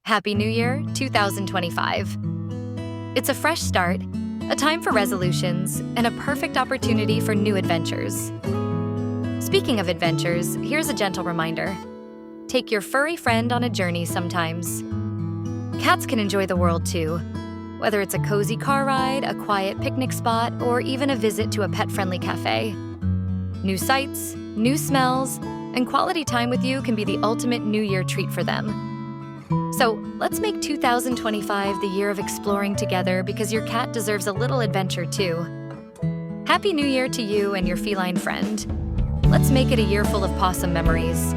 Happy New Year 2025. It's a fresh start, a time for resolutions, and a perfect opportunity for new adventures. Speaking of adventures, here's a gentle reminder. Take your furry friend on a journey sometimes. Cats can enjoy the world too, whether it's a cozy car ride, a quiet picnic spot, or even a visit to a pet-friendly cafe. New sights, new smells, and quality time with you can be the ultimate New Year treat for them. So let's make 2025 the year of exploring together because your cat deserves a little adventure too. Happy New Year to you and your feline friend. Let's make it a year full of possum memories.